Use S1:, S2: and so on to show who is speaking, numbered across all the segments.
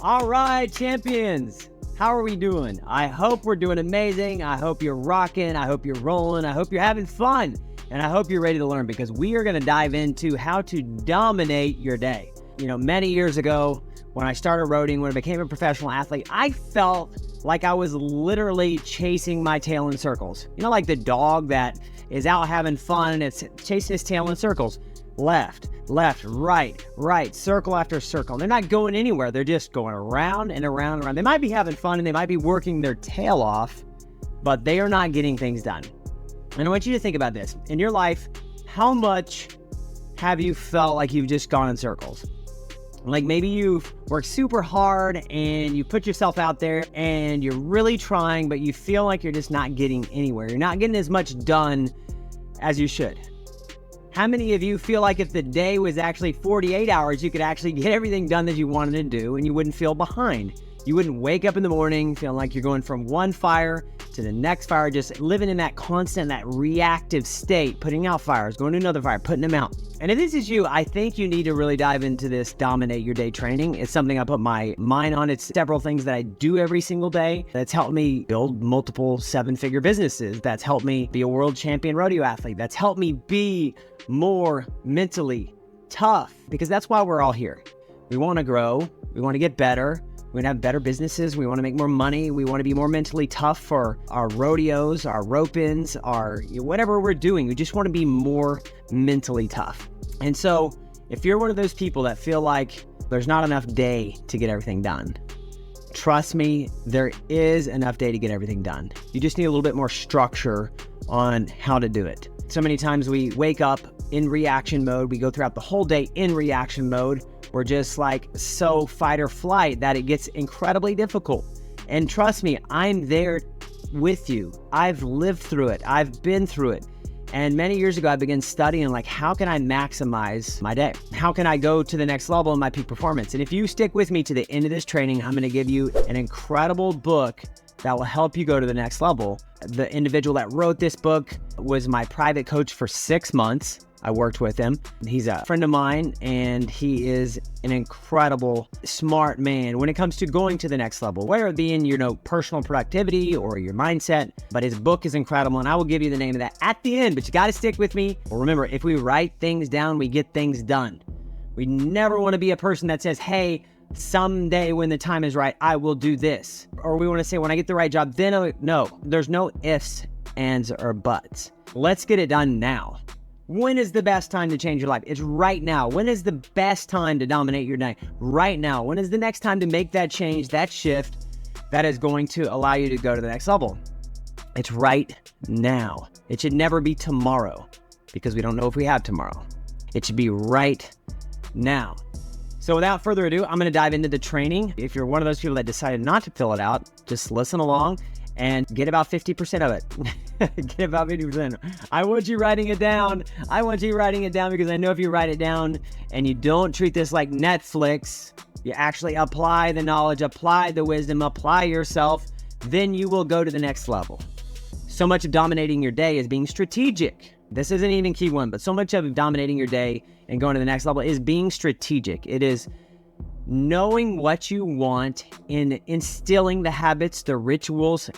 S1: All right, champions. How are we doing? I hope we're doing amazing. I hope you're rocking. I hope you're rolling. I hope you're having fun. And I hope you're ready to learn, because we are going to dive into how to dominate your day. You know, many years ago, when I started roading, when I became a professional athlete, I felt like I was literally chasing my tail in circles. You know, like the dog that is out having fun and it's chasing his tail in circles. Left, right, circle after circle. They're not going anywhere. They're just going around and around and around. They might be having fun and they might be working their tail off, but they are not getting things done. And I want you to think about this. In your life, how much have you felt like you've just gone in circles? Like maybe you've worked super hard and you put yourself out there and you're really trying, but you feel like you're just not getting anywhere. You're not getting as much done as you should. How many of you feel like if the day was actually 48 hours, you could actually get everything done that you wanted to do and you wouldn't feel behind? You wouldn't wake up in the morning feeling like you're going from one fire to the next fire, just living in that constant, that reactive state, putting out fires, going to another fire, putting them out. And if this is you, I think you need to really dive into this Dominate Your Day training. It's something I put my mind on. It's several things that I do every single day that's helped me build multiple seven-figure businesses. That's helped me be a world champion rodeo athlete. That's helped me be more mentally tough, because that's why we're all here. We want to grow. We want to get better. We want to have better businesses. We want to make more money. We want to be more mentally tough for our rodeos, our rope-ins, our whatever we're doing. We just want to be more mentally tough. And so if you're one of those people that feel like there's not enough day to get everything done, trust me, there is enough day to get everything done. You just need a little bit more structure on how to do it. So many times we wake up in reaction mode. We go throughout the whole day in reaction mode. We're just like so fight or flight that it gets incredibly difficult. And trust me, I'm there with you. I've lived through it. I've been through it. And many years ago, I began studying like, how can I maximize my day? How can I go to the next level in my peak performance? And if you stick with me to the end of this training, I'm going to give you an incredible book that will help you go to the next level. The individual that wrote this book was my private coach for 6 months. I worked with him. He's a friend of mine, and he is an incredible, smart man when it comes to going to the next level, whether it be in your personal productivity or your mindset. But his book is incredible, and I will give you the name of that at the end, but you got to stick with me. Well, remember, if we write things down, we get things done. We never want to be a person that says, hey, someday when the time is right, I will do this. Or we want to say, when I get the right job, then no, there's no ifs, ands, or buts. Let's get it done now. When is the best time to change your life? It's right now. When is the best time to dominate your day? Right now. When is the next time to make that change, that shift that is going to allow you to go to the next level? It's right now. It should never be tomorrow, because we don't know if we have tomorrow. It should be right now. So without further ado, I'm going to dive into the training. If you're one of those people that decided not to fill it out, just listen along and get about 50% of it. Get about 50%. I want you writing it down. I want you writing it down, because I know if you write it down and you don't treat this like Netflix, you actually apply the knowledge, apply the wisdom, apply yourself, then you will go to the next level. So much of dominating your day is being strategic. This isn't even key one, but so much of dominating your day and going to the next level is being strategic. It is knowing what you want and instilling the habits, the rituals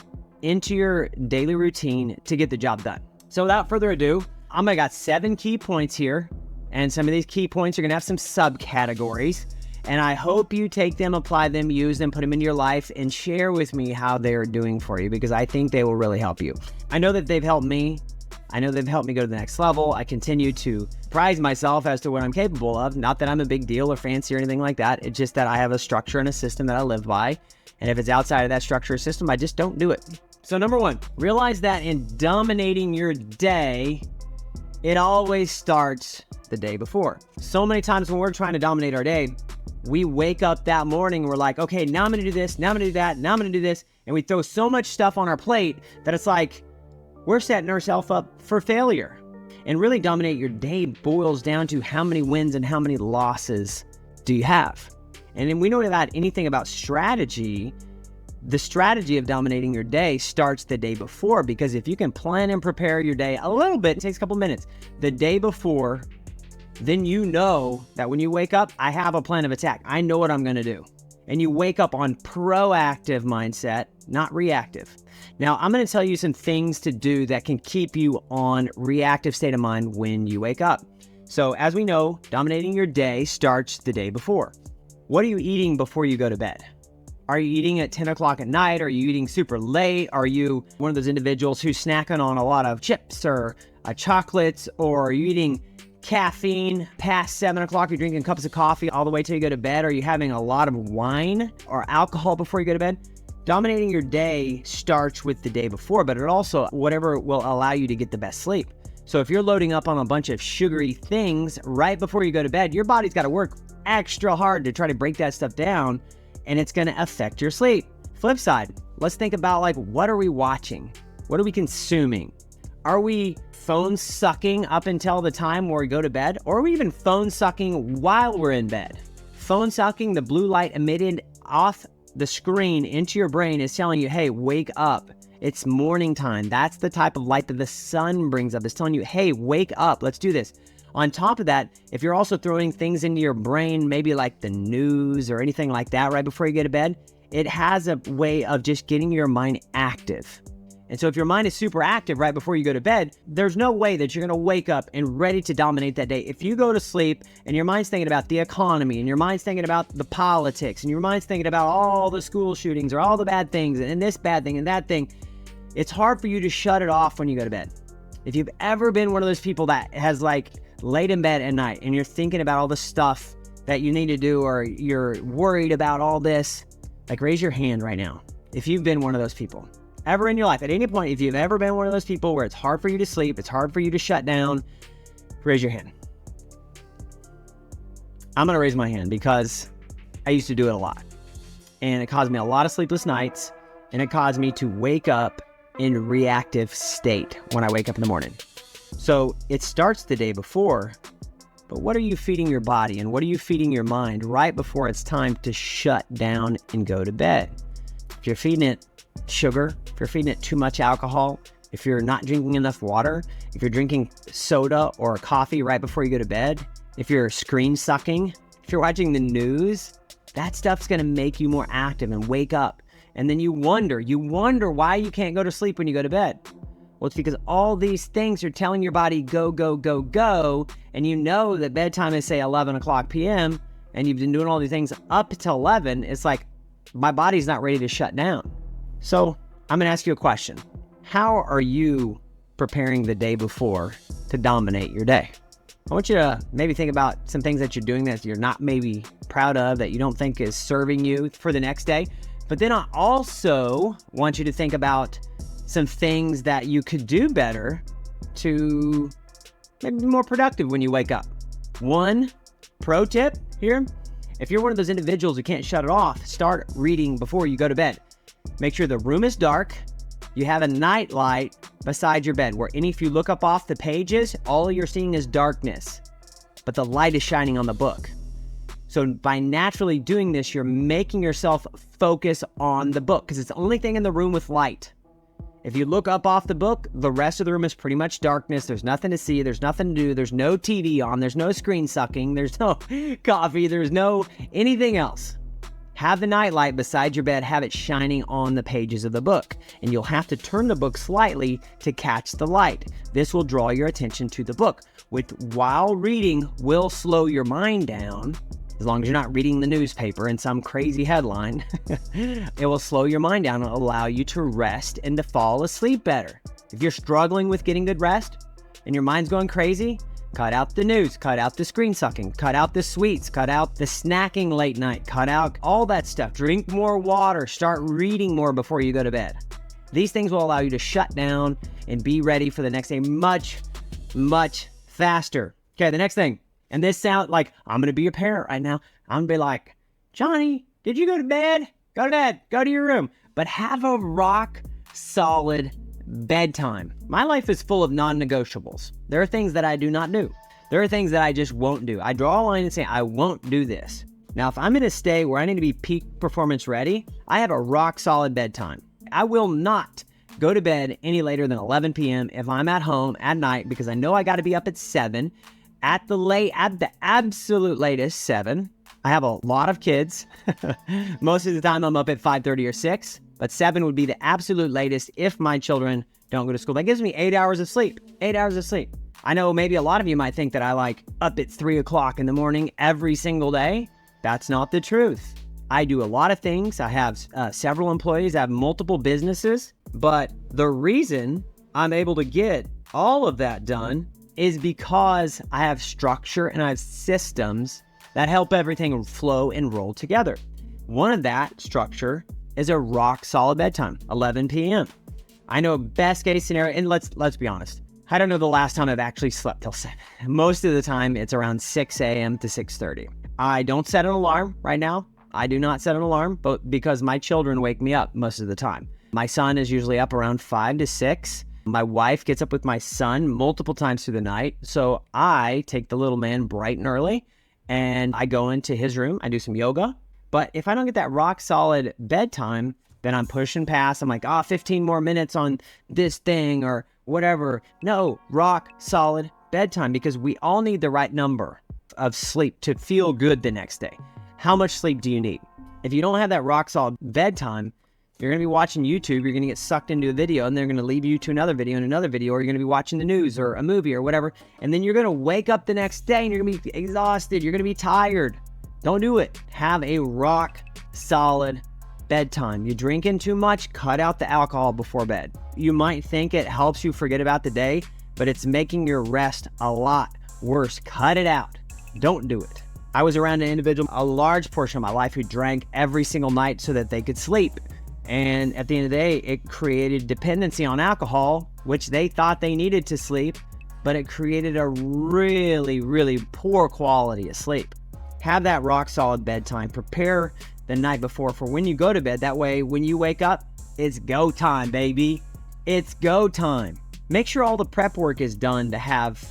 S1: into your daily routine to get the job done. So without further ado, I got 7 key points here, and some of these key points are gonna have some subcategories, and I hope you take them, apply them, use them, put them in your life, and share with me how they're doing for you, because I think they will really help you. I know that they've helped me. I know they've helped me go to the next level. I continue to surprise myself as to what I'm capable of. Not that I'm a big deal or fancy or anything like that. It's just that I have a structure and a system that I live by. And if it's outside of that structure or system, I just don't do it. So number 1, realize that in dominating your day, it always starts the day before. So many times when we're trying to dominate our day, we wake up that morning, we're like, okay, now I'm gonna do this, now I'm gonna do that, now I'm gonna do this. And we throw so much stuff on our plate that it's like, we're setting ourselves up for failure. And really dominate your day boils down to how many wins and how many losses do you have. And then we know about anything about strategy, the strategy of dominating your day starts the day before, because if you can plan and prepare your day a little bit, it takes a couple minutes, the day before, then you know that when you wake up, I have a plan of attack. I know what I'm going to do. and you wake up on proactive mindset, not reactive. Now, I'm going to tell you some things to do that can keep you on reactive state of mind when you wake up. So as we know, dominating your day starts the day before. What are you eating before you go to bed? Are you eating at 10 o'clock at night? Are you eating super late? Are you one of those individuals who's snacking on a lot of chips or chocolates? Or are you eating caffeine past 7 o'clock? You're drinking cups of coffee all the way till you go to bed? Are you having a lot of wine or alcohol before you go to bed? Dominating your day starts with the day before, but it also, whatever will allow you to get the best sleep. So if you're loading up on a bunch of sugary things right before you go to bed, your body's got to work extra hard to try to break that stuff down, and it's going to affect your sleep. Flip side, let's think about like, what are we watching? What are we consuming? Are we phone sucking up until the time where we go to bed? Or are we even phone sucking while we're in bed? Phone sucking, the blue light emitted off the screen into your brain is telling you, hey, wake up. It's morning time. That's the type of light that the sun brings up. It's telling you, hey, wake up. Let's do this. On top of that, if you're also throwing things into your brain, maybe like the news or anything like that right before you get to bed, it has a way of just getting your mind active. And so if your mind is super active right before you go to bed, there's no way that you're going to wake up and ready to dominate that day. If you go to sleep and your mind's thinking about the economy and your mind's thinking about the politics and your mind's thinking about all the school shootings or all the bad things and this bad thing and that thing, it's hard for you to shut it off when you go to bed. If you've ever been one of those people that has like laid in bed at night and you're thinking about all the stuff that you need to do or you're worried about all this, like raise your hand right now. If you've been one of those people. Ever in your life, at any point, if you've ever been one of those people where it's hard for you to sleep, it's hard for you to shut down, raise your hand. I'm going to raise my hand because I used to do it a lot. And it caused me a lot of sleepless nights, and it caused me to wake up in reactive state when I wake up in the morning. So it starts the day before, but what are you feeding your body and what are you feeding your mind right before it's time to shut down and go to bed? If you're feeding it sugar, if you're feeding it too much alcohol, if you're not drinking enough water, if you're drinking soda or coffee right before you go to bed, if you're screen sucking, if you're watching the news, that stuff's going to make you more active and wake up. And then you wonder why you can't go to sleep when you go to bed. Well, it's because all these things are telling your body go, go, go, go. And you know that bedtime is say 11 o'clock p.m. and you've been doing all these things up until 11. It's like, my body's not ready to shut down. So I'm going to ask you a question. How are you preparing the day before to dominate your day? I want you to maybe think about some things that you're doing that you're not maybe proud of, that you don't think is serving you for the next day. But then I also want you to think about some things that you could do better to maybe be more productive when you wake up. One pro tip here, if you're one of those individuals who can't shut it off, start reading before you go to bed. Make sure the room is dark. You have a night light beside your bed where if you look up off the pages, all you're seeing is darkness, but the light is shining on the book. So by naturally doing this, you're making yourself focus on the book because it's the only thing in the room with light. If you look up off the book, the rest of the room is pretty much darkness. There's nothing to see. There's nothing to do. There's no TV on. There's no screen sucking. There's no coffee. There's no anything else. Have the nightlight beside your bed, have it shining on the pages of the book, and you'll have to turn the book slightly to catch the light. This will draw your attention to the book, while reading will slow your mind down. As long as you're not reading the newspaper and some crazy headline, it will slow your mind down and allow you to rest and to fall asleep better. If you're struggling with getting good rest and your mind's going crazy, cut out the news, cut out the screen sucking, cut out the sweets, cut out the snacking late night, cut out all that stuff. Drink more water, start reading more before you go to bed. These things will allow you to shut down and be ready for the next day much, much faster. Okay, the next thing, and this sounds like I'm going to be a parent right now. I'm going to be like, Johnny, did you go to bed? Go to bed, go to your room, but have a rock solid bedtime. My life is full of non-negotiables. There are things that I do not do. There are things that I just won't do. I draw a line and say, I won't do this. Now, if I'm going to stay where I need to be peak performance ready, I have a rock solid bedtime. I will not go to bed any later than 11 p.m. if I'm at home at night because I know I got to be up at 7. At the absolute latest 7, I have a lot of kids. Most of the time I'm up at 5:30 or 6, but 7 would be the absolute latest if my children don't go to school. That gives me 8 hours of sleep. 8 hours of sleep. I know maybe a lot of you might think that I like up at 3 o'clock in the morning every single day. That's not the truth. I do a lot of things. I have several employees. I have multiple businesses. But the reason I'm able to get all of that done is because I have structure and I have systems that help everything flow and roll together. One of that structure is a rock solid bedtime, 11 p.m. I know best case scenario, and let's be honest, I don't know the last time I've actually slept till 7. Most of the time it's around 6 a.m. to 6:30. I don't set an alarm right now. I do not set an alarm, but because my children wake me up most of the time. My son is usually up around 5 to 6. My wife gets up with my son multiple times through the night. So I take the little man bright and early and I go into his room. I do some yoga. But if I don't get that rock solid bedtime, then I'm pushing past. I'm like, 15 more minutes on this thing or whatever. No, rock solid bedtime, because we all need the right number of sleep to feel good the next day. How much sleep do you need? If you don't have that rock solid bedtime, you're going to be watching YouTube, you're going to get sucked into a video, and they're going to leave you to another video and another video, or you're going to be watching the news or a movie or whatever, and then you're going to wake up the next day and you're going to be exhausted, you're going to be tired. Don't do it. Have a rock solid bedtime. You're drinking too much, cut out the alcohol before bed. You might think it helps you forget about the day, but it's making your rest a lot worse. Cut it out. Don't do it. I was around an individual a large portion of my life who drank every single night so that they could sleep. And at the end of the day, it created dependency on alcohol, which they thought they needed to sleep, but it created a really, really poor quality of sleep. Have that rock solid bedtime. Prepare the night before for when you go to bed. That way, when you wake up, it's go time, baby. It's go time. Make sure all the prep work is done to have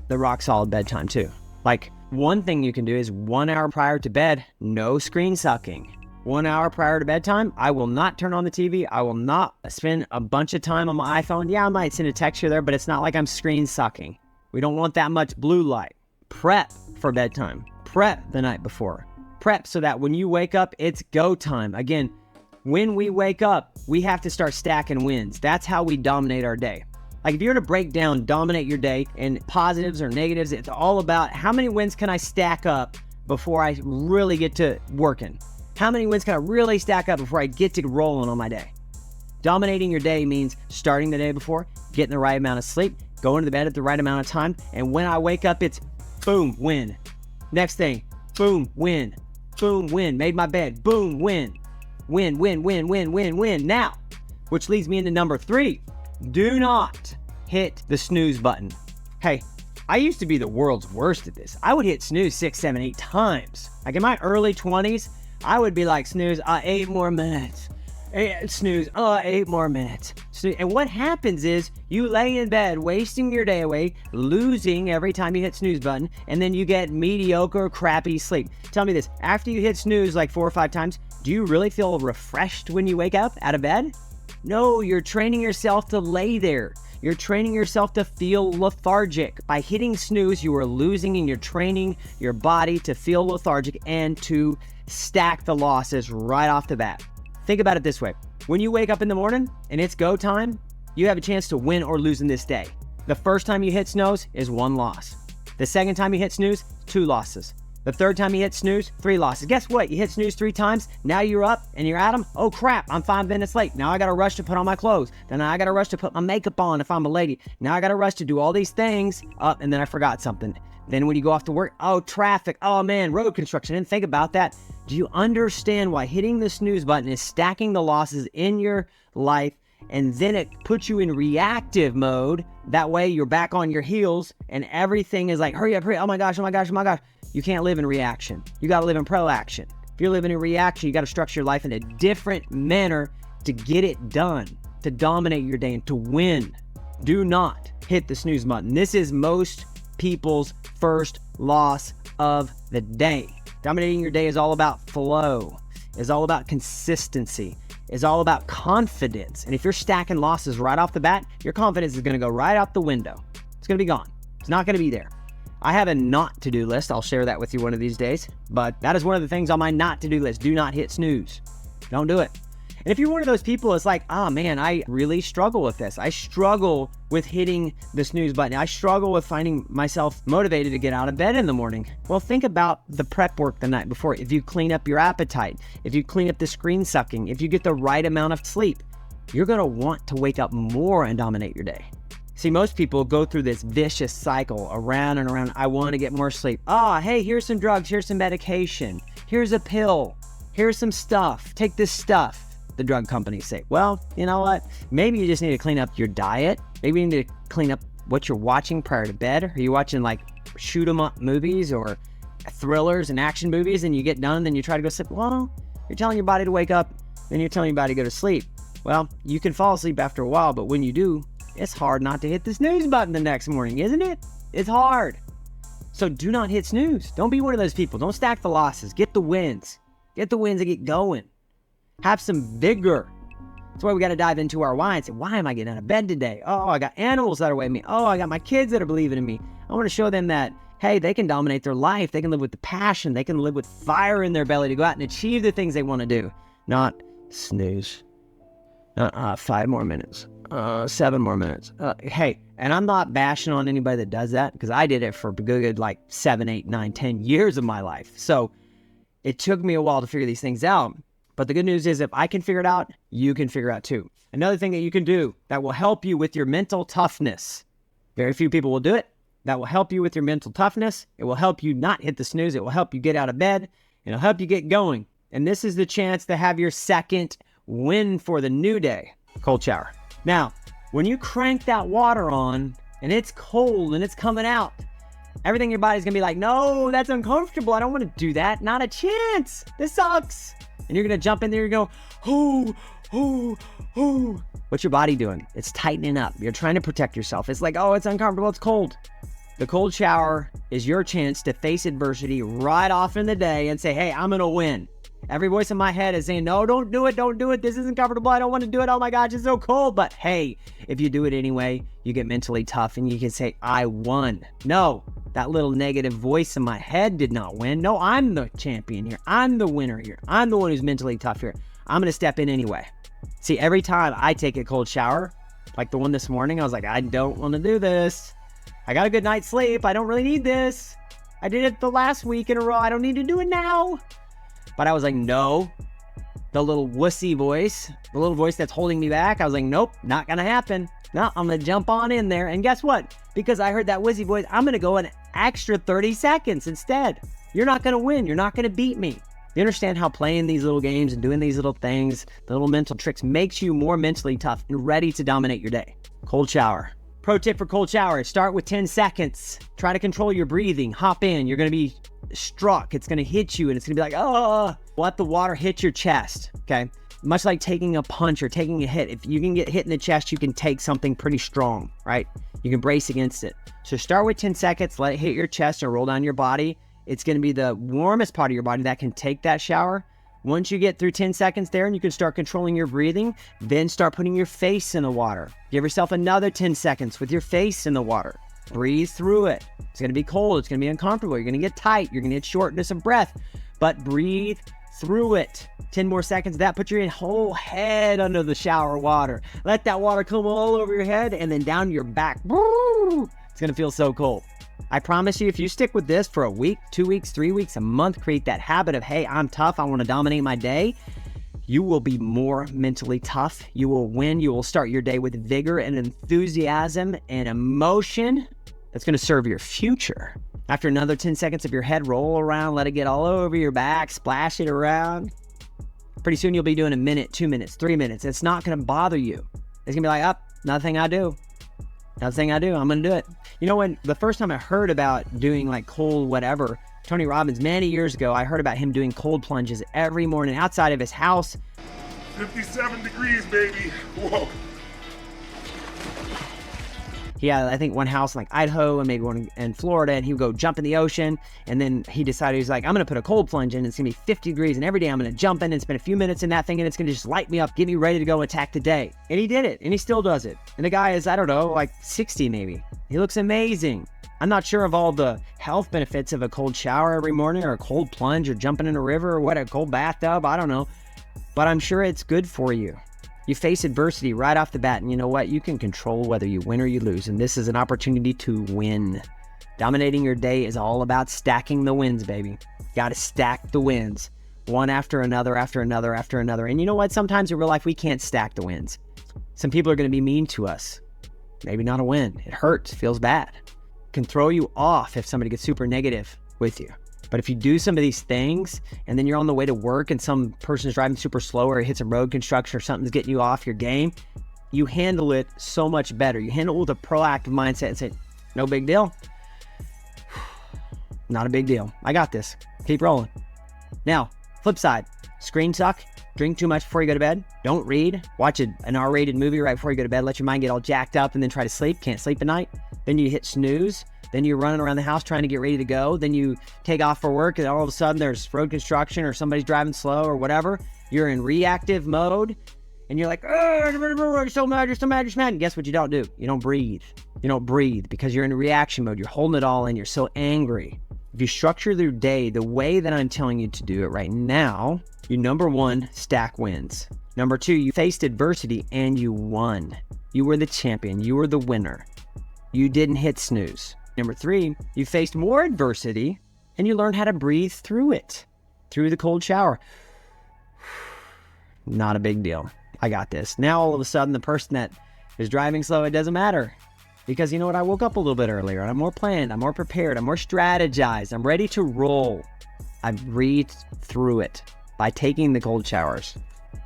S1: the rock solid bedtime too. Like, one thing you can do is 1 hour prior to bed, no screen sucking. 1 hour prior to bedtime, I will not turn on the TV. I will not spend a bunch of time on my iPhone. Yeah, I might send a text here or there, but it's not like I'm screen sucking. We don't want that much blue light. Prep for bedtime. Prep the night before. Prep so that when you wake up, it's go time. Again, when we wake up, we have to start stacking wins. That's how we dominate our day. Like, if you're to break down, dominate your day in positives or negatives, it's all about how many wins can I stack up before I really get to working? How many wins can I really stack up before I get to rolling on my day? Dominating your day means starting the day before, getting the right amount of sleep, going to bed at the right amount of time, and when I wake up, it's boom, win. Next thing, boom, win. Boom, win. Made my bed. Boom, win. Win, win, win, win, win, win. Now, which leads me into number 3. Do not hit the snooze button. Hey, I used to be the world's worst at this. I would hit snooze 6, 7, 8 times. Like in my early 20s, I would be like, snooze, 8 more minutes. Snooze, 8 more minutes. And what happens is you lay in bed, wasting your day away, losing every time you hit snooze button, and then you get mediocre, crappy sleep. Tell me this, after you hit snooze like 4 or 5 times, do you really feel refreshed when you wake up out of bed? No, you're training yourself to lay there. You're training yourself to feel lethargic. By hitting snooze, you are losing and you're training your body to feel lethargic and to stack the losses right off the bat. Think about it this way. When you wake up in the morning and it's go time, you have a chance to win or lose in this day. The first time you hit snooze is 1 loss. The second time you hit snooze, 2 losses. The third time you hit snooze, 3 losses. Guess what? You hit snooze 3 times. Now you're up and you're at them. Oh crap, I'm 5 minutes late. Now I got to rush to put on my clothes. Then I got to rush to put my makeup on if I'm a lady. Now I got to rush to do all these things. And then I forgot something. Then when you go off to work, traffic. Oh man, road construction. I didn't think about that. Do you understand why hitting the snooze button is stacking the losses in your life? And then it puts you in reactive mode. That way you're back on your heels and everything is like, hurry up, hurry up. Oh my gosh, oh my gosh, oh my gosh. You can't live in reaction. You got to live in proaction. If you're living in reaction, you got to structure your life in a different manner to get it done, to dominate your day and to win. Do not hit the snooze button. This is most people's first loss of the day. Dominating your day is all about flow, is all about consistency, is all about confidence. And if you're stacking losses right off the bat, your confidence is going to go right out the window. It's going to be gone. It's not going to be there. I have a not to-do list. I'll share that with you one of these days. But that is one of the things on my not to-do list. Do not hit snooze. Don't do it. And if you're one of those people, it's like, oh man, I really struggle with this. I struggle with hitting the snooze button. I struggle with finding myself motivated to get out of bed in the morning. Well, think about the prep work the night before. If you clean up your appetite, if you clean up the screen sucking, if you get the right amount of sleep, you're gonna want to wake up more and dominate your day. See, most people go through this vicious cycle around and around. I want to get more sleep. Oh, hey, here's some drugs. Here's some medication. Here's a pill. Here's some stuff. Take this stuff. The drug companies say, well, you know what? Maybe you just need to clean up your diet. Maybe you need to clean up what you're watching prior to bed. Are you watching like shoot 'em up movies or thrillers and action movies and you get done and then you try to go sleep? Well, you're telling your body to wake up, then you're telling your body to go to sleep. Well, you can fall asleep after a while, but when you do, it's hard not to hit the snooze button the next morning, isn't it? It's hard. So do not hit snooze. Don't be one of those people. Don't stack the losses. Get the wins. Get the wins and get going. Have some vigor. That's why we got to dive into our why and say, why am I getting out of bed today? Oh, I got animals that are with me. Oh, I got my kids that are believing in me. I want to show them that, hey, they can dominate their life. They can live with the passion. They can live with fire in their belly to go out and achieve the things they want to do. Not snooze. 5 more minutes. 7 more minutes. Hey, and I'm not bashing on anybody that does that because I did it for a good like 7, 8, 9, 10 years of my life. So it took me a while to figure these things out. But the good news is if I can figure it out, you can figure it out too. Another thing that you can do that will help you with your mental toughness. Very few people will do it. That will help you with your mental toughness. It will help you not hit the snooze. It will help you get out of bed. It'll help you get going. And this is the chance to have your second win for the new day. Cold shower. Now, when you crank that water on and it's cold and it's coming out, everything in your body's gonna be like, no, that's uncomfortable. I don't want to do that. Not a chance. This sucks. And you're gonna jump in there and go, oh, oh, oh. What's your body doing? It's tightening up. You're trying to protect yourself. It's like, oh, it's uncomfortable. It's cold. The cold shower is your chance to face adversity right off in the day and say, hey, I'm gonna win. Every voice in my head is saying, no, don't do it. Don't do it. This isn't comfortable. I don't want to do it. Oh my gosh, it's so cold. But hey, if you do it anyway, you get mentally tough and you can say, I won. No, that little negative voice in my head did not win. No, I'm the champion here. I'm the winner here. I'm the one who's mentally tough here. I'm going to step in anyway. See, every time I take a cold shower, like the one this morning, I was like, I don't want to do this. I got a good night's sleep. I don't really need this. I did it the last week in a row. I don't need to do it now. But I was like, no, the little wussy voice, the little voice that's holding me back. I was like, nope, not going to happen. No, I'm going to jump on in there. And guess what? Because I heard that wussy voice, I'm going to go an extra 30 seconds instead. You're not going to win. You're not going to beat me. You understand how playing these little games and doing these little things, the little mental tricks makes you more mentally tough and ready to dominate your day. Cold shower. Pro tip for cold shower, start with 10 seconds. Try to control your breathing. Hop in. You're going to be struck. It's going to hit you and it's going to be like, oh, let the water hit your chest. Okay. Much like taking a punch or taking a hit. If you can get hit in the chest, you can take something pretty strong, right? You can brace against it. So start with 10 seconds, let it hit your chest and roll down your body. It's going to be the warmest part of your body that can take that shower. Once you get through 10 seconds there and you can start controlling your breathing, then start putting your face in the water. Give yourself another 10 seconds with your face in the water. Breathe through it. It's going to be cold. It's going to be uncomfortable. You're going to get tight. You're going to get shortness of breath, but breathe through it. 10 more seconds of that. Put your whole head under the shower water. Let that water come all over your head and then down your back. It's going to feel so cold. I promise you, if you stick with this for a week, 2 weeks, 3 weeks, a month, create that habit of, hey, I'm tough. I want to dominate my day. You will be more mentally tough. You will win. You will start your day with vigor and enthusiasm and emotion that's going to serve your future. After another 10 seconds of your head, roll around, let it get all over your back, splash it around. Pretty soon you'll be doing a minute, 2 minutes, 3 minutes. It's not going to bother you. It's going to be like, nothing I do. Nothing I do. I'm going to do it. You know, when the first time I heard about doing like cold whatever, Tony Robbins, many years ago, I heard about him doing cold plunges every morning outside of his house.
S2: 57 degrees, baby. Whoa.
S1: He had, I think, one house in like Idaho and maybe one in Florida, and he would go jump in the ocean. And then he decided, he's like, I'm going to put a cold plunge in. And it's going to be 50 degrees. And every day I'm going to jump in and spend a few minutes in that thing. And it's going to just light me up, get me ready to go attack the day. And he did it. And he still does it. And the guy is, I don't know, like 60 maybe. He looks amazing. I'm not sure of all the health benefits of a cold shower every morning or a cold plunge or jumping in a river or what, a cold bathtub, I don't know. But I'm sure it's good for you. You face adversity right off the bat, and you know what? You can control whether you win or you lose, and this is an opportunity to win. Dominating your day is all about stacking the wins, baby. Got to stack the wins, one after another, after another, after another. And you know what? Sometimes in real life, we can't stack the wins. Some people are going to be mean to us. Maybe not a win. It hurts, feels bad. Can throw you off if somebody gets super negative with you. But if you do some of these things and then you're on the way to work and some person's driving super slow or hits some road construction or something's getting you off your game, you handle it so much better. You handle it with a proactive mindset and say, no big deal. Not a big deal. I got this. Keep rolling. Now, flip side, screen suck, drink too much before you go to bed, don't read, watch an R-rated movie right before you go to bed, let your mind get all jacked up and then try to sleep, can't sleep at night. Then you hit snooze. Then you're running around the house trying to get ready to go. Then you take off for work and all of a sudden there's road construction or somebody's driving slow or whatever. You're in reactive mode and you're like, oh, you're so mad, you're so mad, you're so mad. And guess what you don't do? You don't breathe. You don't breathe because you're in reaction mode. You're holding it all in. You're so angry. If you structure your day the way that I'm telling you to do it right now, you number one, stack wins. Number two, you faced adversity and you won. You were the champion. You were the winner. You didn't hit snooze. Number three, you faced more adversity and you learned how to breathe through it, through the cold shower. Not a big deal. I got this. Now, all of a sudden, the person that is driving slow, it doesn't matter. Because you know what? I woke up a little bit earlier and I'm more planned. I'm more prepared. I'm more strategized. I'm ready to roll. I breathed through it by taking the cold showers.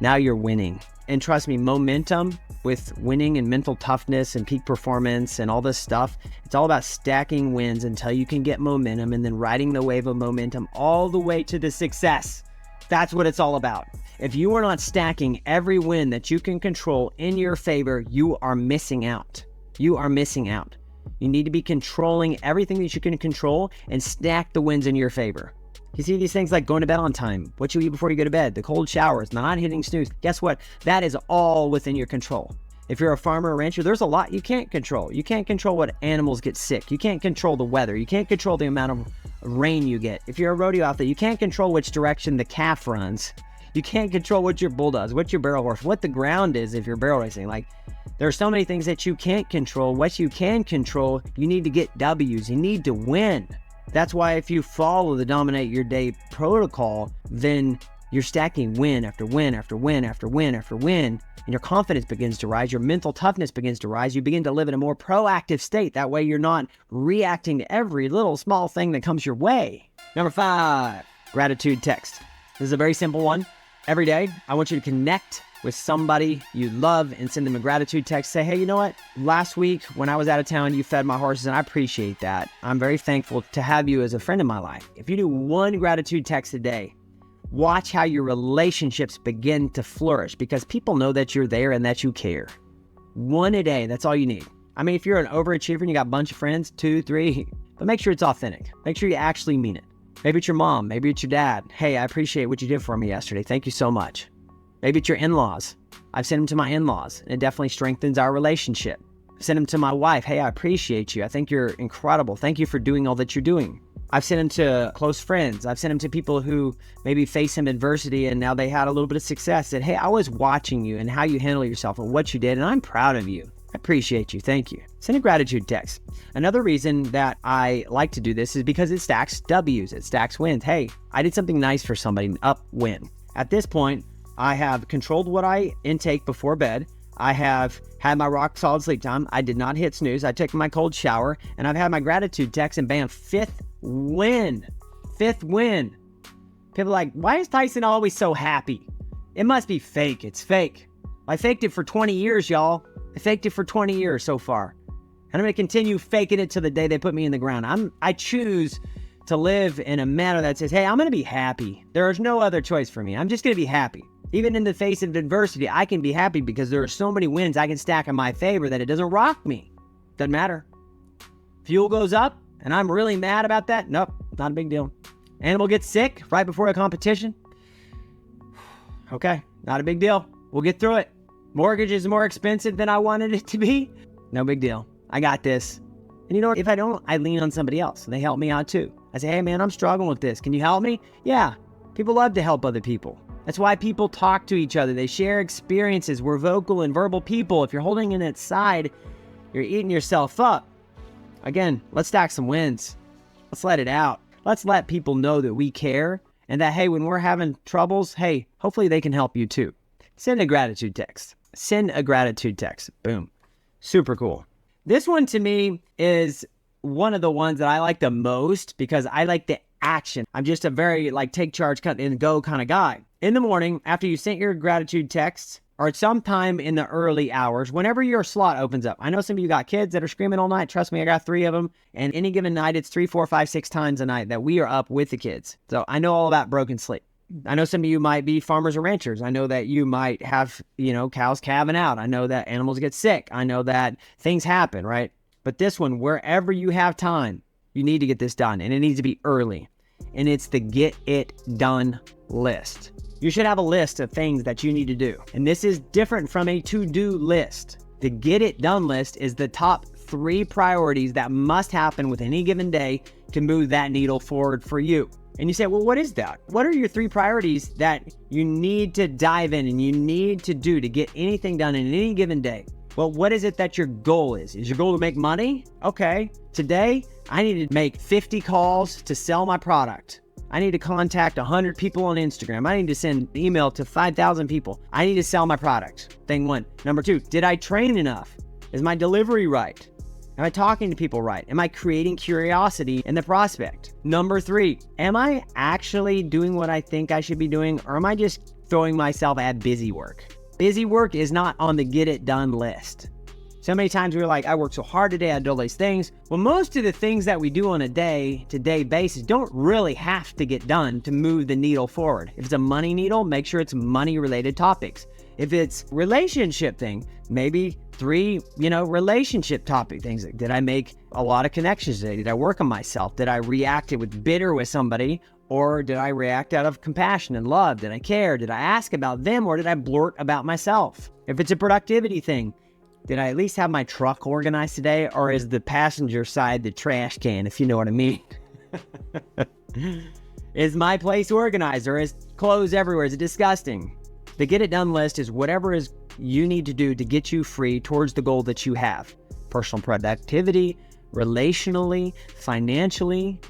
S1: Now you're winning. And trust me, momentum with winning and mental toughness and peak performance and all this stuff, it's all about stacking wins until you can get momentum and then riding the wave of momentum all the way to the success. That's what it's all about. If you are not stacking every win that you can control in your favor, you are missing out. You are missing out. You need to be controlling everything that you can control and stack the wins in your favor. You see these things like going to bed on time, what you eat before you go to bed, the cold showers, not hitting snooze. Guess what? That is all within your control. If you're a farmer or rancher, there's a lot you can't control. You can't control what animals get sick. You can't control the weather. You can't control the amount of rain you get. If you're a rodeo outfit, you can't control which direction the calf runs. You can't control what your bull does, what your barrel horse, what the ground is if you're barrel racing. Like, there are so many things that you can't control. What you can control, you need to get W's. You need to win. That's why if you follow the Dominate Your Day protocol, then you're stacking win after win after win after win after win, and your confidence begins to rise, your mental toughness begins to rise, you begin to live in a more proactive state. That way you're not reacting to every little small thing that comes your way. Number 5, gratitude text. This is a very simple one. Every day, I want you to connect with somebody you love and send them a gratitude text. Say, hey, you know what? Last week when I was out of town, you fed my horses and I appreciate that. I'm very thankful to have you as a friend in my life. If you do one gratitude text a day, watch how your relationships begin to flourish because people know that you're there and that you care. One a day, that's all you need. I mean, if you're an overachiever and you got a bunch of friends, 2, 3, but make sure it's authentic. Make sure you actually mean it. Maybe it's your mom, maybe it's your dad. Hey, I appreciate what you did for me yesterday. Thank you so much. Maybe it's your in-laws. I've sent them to my in-laws, and it definitely strengthens our relationship. I've sent them to my wife. Hey, I appreciate you. I think you're incredible. Thank you for doing all that you're doing. I've sent them to close friends. I've sent them to people who maybe face some adversity and now they had a little bit of success. Said, hey, I was watching you and how you handle yourself and what you did, and I'm proud of you. I appreciate you. Thank you. Send a gratitude text. Another reason that I like to do this is because it stacks W's. It stacks wins. Hey, I did something nice for somebody. Up, win. At this point, I have controlled what I intake before bed. I have had my rock solid sleep time. I did not hit snooze. I took my cold shower and I've had my gratitude text and bam, 5th win. 5th win. People are like, why is Tyson always so happy? It must be fake. It's fake. I faked it for 20 years, y'all. I faked it for 20 years so far. And I'm going to continue faking it till the day they put me in the ground. I choose to live in a manner that says, hey, I'm going to be happy. There is no other choice for me. I'm just going to be happy. Even in the face of adversity, I can be happy because there are so many wins I can stack in my favor that it doesn't rock me. Doesn't matter. Fuel goes up and I'm really mad about that. Nope, not a big deal. Animal gets sick right before a competition. Okay, not a big deal. We'll get through it. Mortgage is more expensive than I wanted it to be. No big deal. I got this. And you know what? If I don't, I lean on somebody else and they help me out too. I say, hey man, I'm struggling with this. Can you help me? Yeah. People love to help other people. That's why people talk to each other. They share experiences. We're vocal and verbal people. If you're holding it inside, you're eating yourself up. Again, let's stack some wins. Let's let it out. Let's let people know that we care and that, hey, when we're having troubles, hey, hopefully they can help you too. Send a gratitude text. Send a gratitude text. Boom. Super cool. This one to me is one of the ones that I like the most because I like the action. I'm just a very take charge and go kind of guy. In the morning, after you sent your gratitude text, or sometime in the early hours, whenever your slot opens up. I know some of you got kids that are screaming all night. Trust me, I got 3 of them. And any given night, it's 3, 4, 5, 6 times a night that we are up with the kids. So I know all about broken sleep. I know some of you might be farmers or ranchers. I know that you might have, cows calving out. I know that animals get sick. I know that things happen, right? But this one, wherever you have time, you need to get this done. And it needs to be early. And it's the get it done list. You should have a list of things that you need to do. And this is different from a to-do list. The get it done list is the top 3 priorities that must happen with any given day to move that needle forward for you. And you say, well, what is that? What are your 3 priorities that you need to dive in and you need to do to get anything done in any given day? Well, what is it that your goal is? Is your goal to make money? Okay, today I need to make 50 calls to sell my product. I need to contact 100 people on Instagram. I need to send email to 5,000 people. I need to sell my product. Thing 1. Number 2, did I train enough? Is my delivery right? Am I talking to people right? Am I creating curiosity in the prospect? Number 3, am I actually doing what I think I should be doing, or am I just throwing myself at busy work? Busy work is not on the get it done list. So many times we're like, I worked so hard today, I did all these things. Well, most of the things that we do on a day-to-day basis don't really have to get done to move the needle forward. If it's a money needle, make sure it's money-related topics. If it's relationship thing, maybe 3, relationship topic things. Did I make a lot of connections today? Did I work on myself? Did I react with bitter with somebody? Or did I react out of compassion and love? Did I care? Did I ask about them? Or did I blurt about myself? If it's a productivity thing, did I at least have my truck organized today? Or is the passenger side the trash can, if you know what I mean? Is my place organized, or is clothes everywhere? Is it disgusting? The get it done list is whatever is you need to do to get you free towards the goal that you have. Personal productivity, relationally, financially,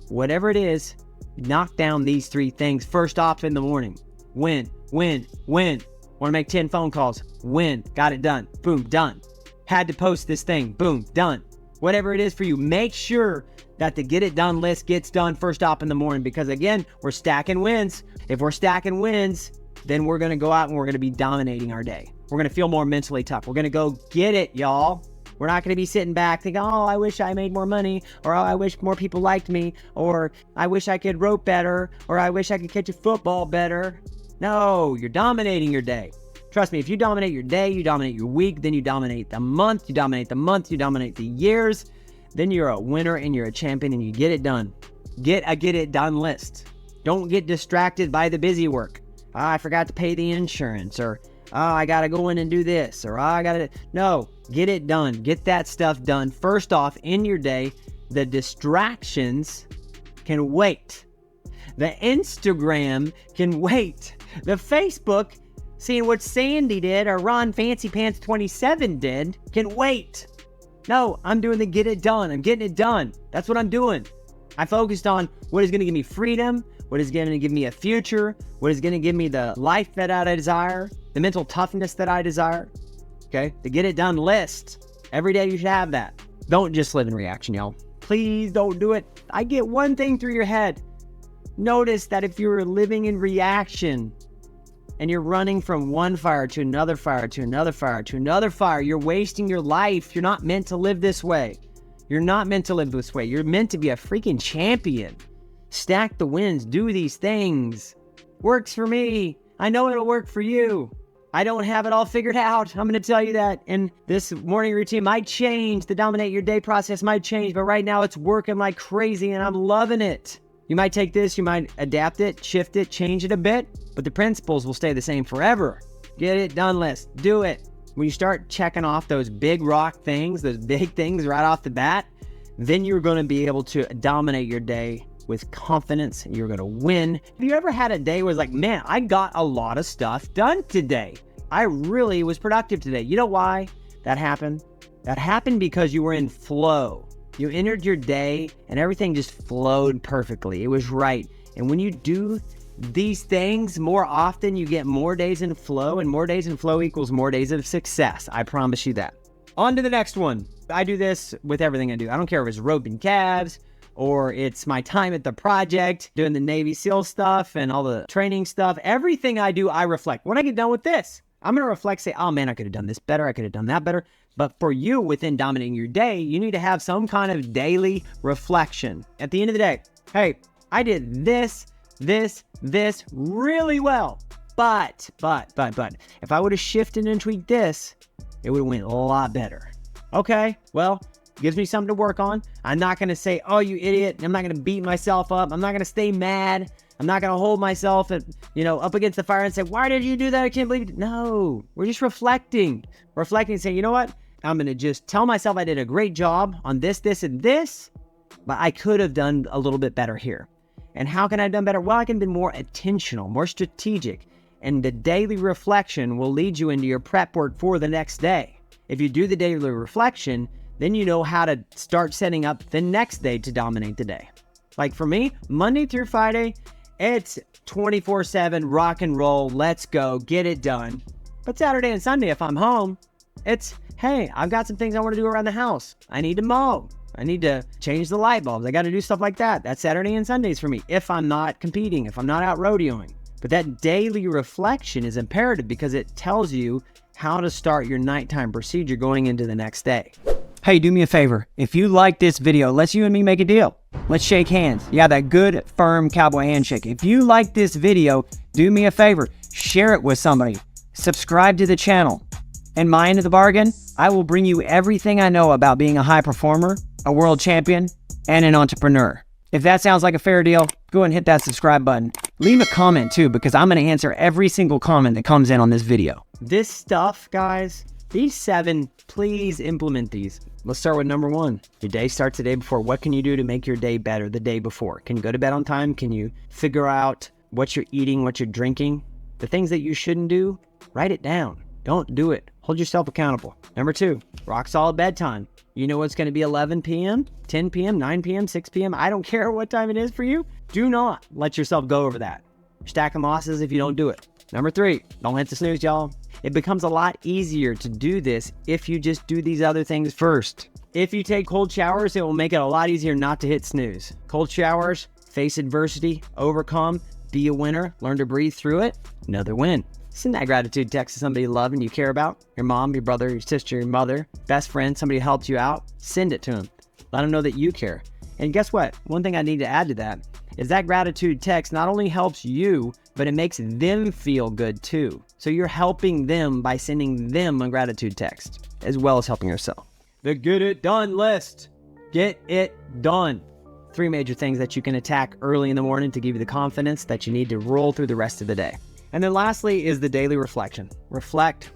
S1: whatever it is, knock down these 3 things first off in the morning. Win. Want to make 10 phone calls? Win. Got it done. Boom, done. Had to post this thing. Boom, done. Whatever it is for you, make sure that the get it done list gets done first off in the morning, because again, we're stacking wins. If we're stacking wins, then we're going to go out and we're going to be dominating our day. We're going to feel more mentally tough. We're going to go get it, y'all. We're not going to be sitting back thinking, oh, I wish I made more money, or oh, I wish more people liked me, or I wish I could rope better, or I wish I could catch a football better. No, you're dominating your day. Trust me, if you dominate your day, you dominate your week, then you dominate the month, you dominate the years, then you're a winner and you're a champion and you get it done. Get a get it done list. Don't get distracted by the busy work. Oh, I forgot to pay the insurance, or oh, I got to go in and do this, or oh, I got to... No, get it done. Get that stuff done first off in your day. The distractions can wait. The Instagram can wait. The Facebook, seeing what Sandy did or Ron Fancy Pants 27 did, can wait. No, I'm doing the get it done. I'm getting it done. That's what I'm doing. I focused on what is going to give me freedom, what is going to give me a future, what is going to give me the life that I desire, the mental toughness that I desire. Okay? The get it done list. Every day you should have that. Don't just live in reaction, y'all. Please don't do it. I get one thing through your head. Notice that if you're living in reaction and you're running from one fire to another fire to another fire to another fire, you're wasting your life. You're not meant to live this way. You're not meant to live this way. You're meant to be a freaking champion. Stack the wins. Do these things. Works for me. I know it'll work for you. I don't have it all figured out. I'm going to tell you that. And this morning routine might change. The dominate your day process might change. But right now it's working like crazy and I'm loving it. You might take this, you might adapt it, shift it, change it a bit, but the principles will stay the same forever. Get it done list. Do it. When you start checking off those big rock things, those big things right off the bat, then you're going to be able to dominate your day with confidence. You're going to win. Have you ever had a day where it's like, man, I got a lot of stuff done today. I really was productive today. You know why that happened? That happened because you were in flow. You entered your day and everything just flowed perfectly. It was right. And when you do these things more often, you get more days in flow, and more days in flow equals more days of success. I promise you that. On to the next one. I do this with everything I do. I don't care if it's roping calves or it's my time at the project, doing the Navy SEAL stuff and all the training stuff. Everything I do, I reflect. When I get done with this, I'm going to reflect, say, oh man, I could have done this better. I could have done that better. But for you, within dominating your day, you need to have some kind of daily reflection. At the end of the day, hey, I did this really well. But, if I would have shifted and tweaked this, it would have went a lot better. Okay, well, gives me something to work on. I'm not going to say, oh, you idiot. I'm not going to beat myself up. I'm not going to stay mad. I'm not going to hold myself up against the fire and say, why did you do that? I can't believe it. No, we're just reflecting, saying, you know what? I'm going to just tell myself I did a great job on this, and this, but I could have done a little bit better here. And how can I have done better? Well, I can be more intentional, more strategic. And the daily reflection will lead you into your prep work for the next day. If you do the daily reflection, then you know how to start setting up the next day to dominate the day. Like for me, Monday through Friday, it's 24/7 rock and roll. Let's go, get it done. But Saturday and Sunday, if I'm home, it's, hey, I've got some things I want to do around the house. I need to mow. I need to change the light bulbs. I got to do stuff like that. That's Saturday and Sundays for me if I'm not competing, if I'm not out rodeoing. But that daily reflection is imperative because it tells you how to start your nighttime procedure going into the next day. Hey, do me a favor. If you like this video, let's you and me make a deal. Let's shake hands. Yeah, that good, firm cowboy handshake. If you like this video, do me a favor. Share it with somebody. Subscribe to the channel. And my end of the bargain, I will bring you everything I know about being a high performer, a world champion, and an entrepreneur. If that sounds like a fair deal, go ahead and hit that subscribe button. Leave a comment too, because I'm going to answer every single comment that comes in on this video. This stuff, guys, these 7, please implement these. Let's start with number 1. Your day starts the day before. What can you do to make your day better the day before? Can you go to bed on time? Can you figure out what you're eating, what you're drinking? The things that you shouldn't do, write it down. Don't do it. Hold yourself accountable. Number 2, rock solid bedtime. You know it's going to be 11 p.m., 10 p.m., 9 p.m., 6 p.m. I don't care what time it is for you. Do not let yourself go over that. Stack of losses if you don't do it. Number 3, don't hit the snooze, y'all. It becomes a lot easier to do this if you just do these other things first. If you take cold showers, it will make it a lot easier not to hit snooze. Cold showers, face adversity, overcome, be a winner, learn to breathe through it, another win. Send that gratitude text to somebody you love and you care about. Your mom, your brother, your sister, your mother, best friend, somebody who helped you out. Send it to them. Let them know that you care. And guess what? One thing I need to add to that is that gratitude text not only helps you, but it makes them feel good too. So you're helping them by sending them a gratitude text, as well as helping yourself. The get it done list. Get it done. 3 major things that you can attack early in the morning to give you the confidence that you need to roll through the rest of the day. And then lastly is the daily reflection. Reflect.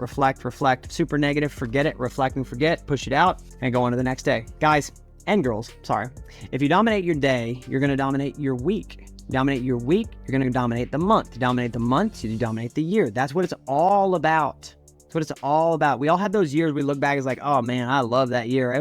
S1: Super negative, forget it. Reflect and forget, push it out, and go on to the next day. Guys and girls, sorry. If you dominate your day, you're going to dominate your week. Dominate your week, you're going to dominate the month. To dominate the month, you dominate the year. That's what it's all about. That's what it's all about. We all have those years we look back as like, oh man, I love that year.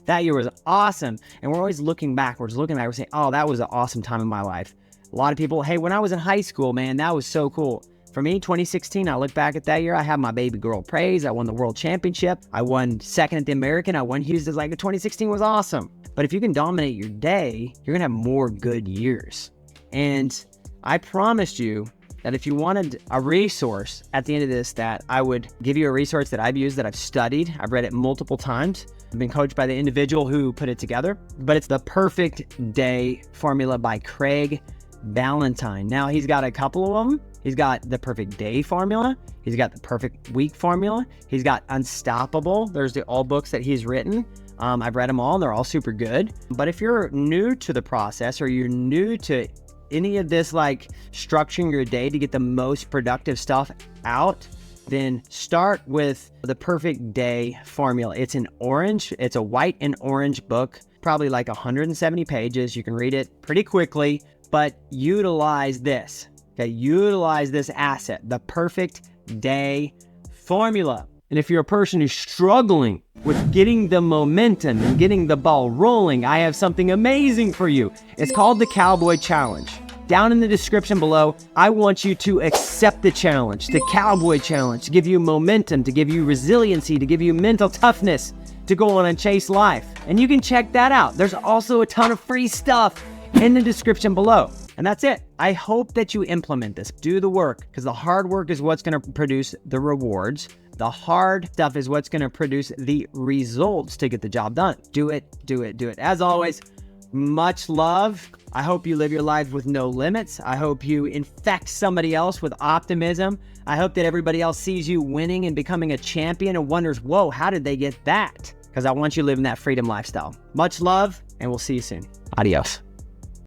S1: That year was awesome. And we're always looking backwards, we're saying, oh, that was an awesome time in my life. A lot of people, hey, when I was in high school, man, that was so cool. For me, 2016, I look back at that year, I had my baby girl praise. I won the world championship. I won 2nd at the American. I won Houston's. Like 2016 was awesome. But if you can dominate your day, you're going to have more good years. And I promised you that if you wanted a resource at the end of this, that I would give you a resource that I've used, that I've studied. I've read it multiple times. I've been coached by the individual who put it together. But it's the Perfect Day Formula by Craig Ballantyne. Now, he's got a couple of them. He's got the Perfect Day Formula. He's got the Perfect Week Formula. He's got Unstoppable. There's the all books that he's written. I've read them all. They're all super good. But if you're new to the process, or you're new to any of this, like structuring your day to get the most productive stuff out, then start with the Perfect Day Formula. It's an orange, it's a white and orange book probably like 170 pages. You can read it pretty quickly, but utilize this. Okay, utilize this asset, the perfect day formula. And if you're a person who's struggling with getting the momentum and getting the ball rolling, I have something amazing for you. It's called the Cowboy Challenge. Down in the description below, I want you to accept the challenge, the Cowboy Challenge, to give you momentum, to give you resiliency, to give you mental toughness, to go on and chase life. And you can check that out. There's also a ton of free stuff in the description below. And that's it. I hope that you implement this. Do the work, because the hard work is what's going to produce the rewards. The hard stuff is what's going to produce the results to get the job done. Do it, do it, do it. As always, much love. I hope you live your life with no limits. I hope you infect somebody else with optimism. I hope that everybody else sees you winning and becoming a champion and wonders, whoa, how did they get that? Because I want you living that freedom lifestyle. Much love, and we'll see you soon. Adios.